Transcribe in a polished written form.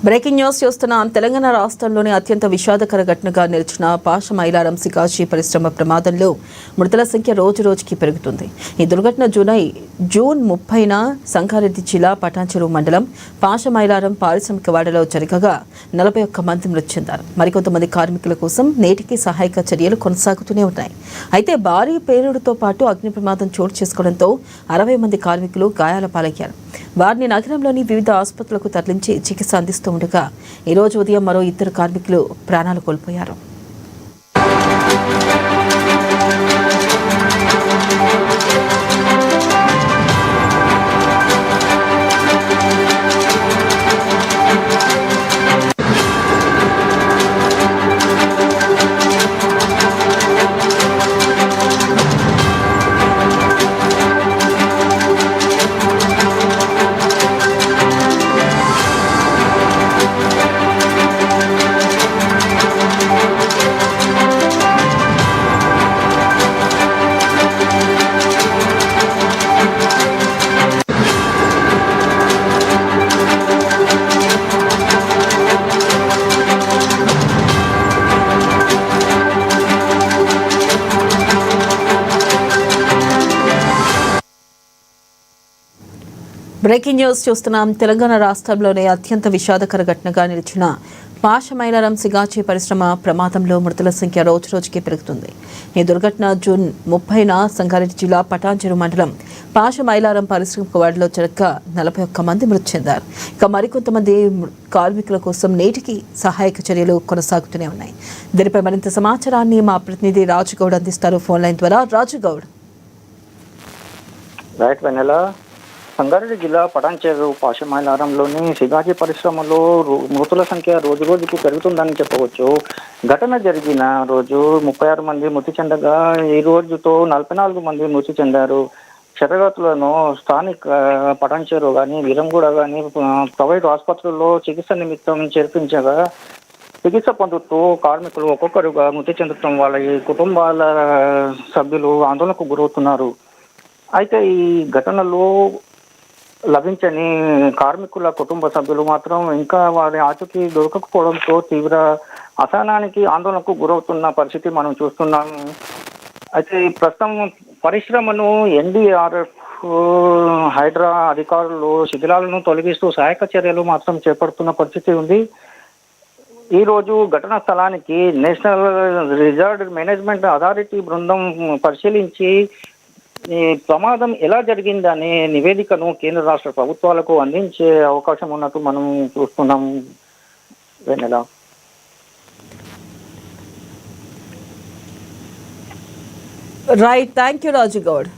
Breaking news చూస్తున్నాం. తెలంగాణ రాష్ట్రంలోని అత్యంత విషాదకర ఘటనగా నిలిచిన పాష మైలారం సికాచి పరిశ్రమ ప్రమాదంలో మృతుల సంఖ్య రోజు రోజుకి పెరుగుతుంది. ఈ దుర్ఘటన జూన్ 30న సంగారెడ్డి జిల్లా పటాన్చెరు మండలం పాష మైలారం పారిశ్రామిక వాడలో జరగగా 41 మంది మృతి చెందారు. మరికొంతమంది కార్మికుల కోసం నేటికి సహాయక చర్యలు కొనసాగుతూనే ఉన్నాయి. అయితే భారీ పేలుడుతో పాటు అగ్ని ప్రమాదం చోటు చేసుకోవడంతో 60 మంది కార్మికులు గాయాల పాలయ్యారు. వారిని నగరంలోని వివిధ ఆసుపత్రులకు తరలించి చికిత్స అందిస్తూ ఉండగా ఈరోజు ఉదయం మరో 2 కార్మికులు ప్రాణాలు కోల్పోయారు. బ్రేకింగ్ న్యూస్ చూస్తున్నాం. తెలంగాణ రాష్ట్రంలోనే అత్యంత విషాదకర ఘటనగా నిలిచిన పాష మైలారం సిగాచి పరిశ్రమ ప్రమాదంలో మృతుల సంఖ్య రోజు రోజుకి పెరుగుతుంది. ఈ దుర్ఘటన జూన్ 30న సంగారెడ్డి జిల్లా పటాన్చెరు మండలం పాష మైలారం పారిశ్రామిక వాడలో జరగగా 41 మంది మృతి చెందారు. ఇక మరికొంతమంది కార్మికుల కోసం నేటికి సహాయక చర్యలు కొనసాగుతూనే ఉన్నాయి. దీనిపై మరింత సమాచారాన్ని మా ప్రతినిధి రాజుగౌడ్ అందిస్తారు ఫోన్ లైన్ ద్వారా. రాజుగౌడ్. సంగారెడ్డి జిల్లా పటాన్చెరు పాష మైలారంలోని సిగాచి పరిశ్రమలో మృతుల సంఖ్య రోజు రోజుకు పెరుగుతుందని చెప్పవచ్చు. ఘటన జరిగిన రోజు 36 మంది మృతి చెందగా ఈ రోజుతో 44 మంది మృతి చెందారు. క్షతగాతులను స్థానిక పటాన్చెరు కానీ వీరంగూడ కానీ ప్రైవేటు ఆసుపత్రుల్లో చికిత్స నిమిత్తం చేర్పించగా చికిత్స పొందుతూ కార్మికులు ఒక్కొక్కరుగా మృతి చెందడం వాళ్ళ కుటుంబాల సభ్యులు ఆందోళనకు గురవుతున్నారు. అయితే ఈ ఘటనలో లభించని కార్మికుల కుటుంబ సభ్యులు మాత్రం ఇంకా వారి ఆచూకీ దొరకకపోవడంతో తీవ్ర అసహనానికి ఆందోళనకు గురవుతున్న పరిస్థితి మనం చూస్తున్నాము. అయితే ప్రస్తుతం పరిశ్రమను ఎన్డీఆర్ఎఫ్ హైడ్రా అధికారులు శిథిలాలను తొలగిస్తూ సహాయక చర్యలు మాత్రం చేపడుతున్న పరిస్థితి ఉంది. ఈరోజు ఘటనా స్థలానికి నేషనల్ రిజర్వ్ మేనేజ్మెంట్ అథారిటీ బృందం పరిశీలించి ఈ ప్రమాదం ఎలా జరిగిందనే నివేదికను కేంద్ర రాష్ట్ర ప్రభుత్వాలకు అందించే అవకాశం ఉన్నట్టు మనం చూస్తున్నాం. Vennela. Right, thank you Raju Goud.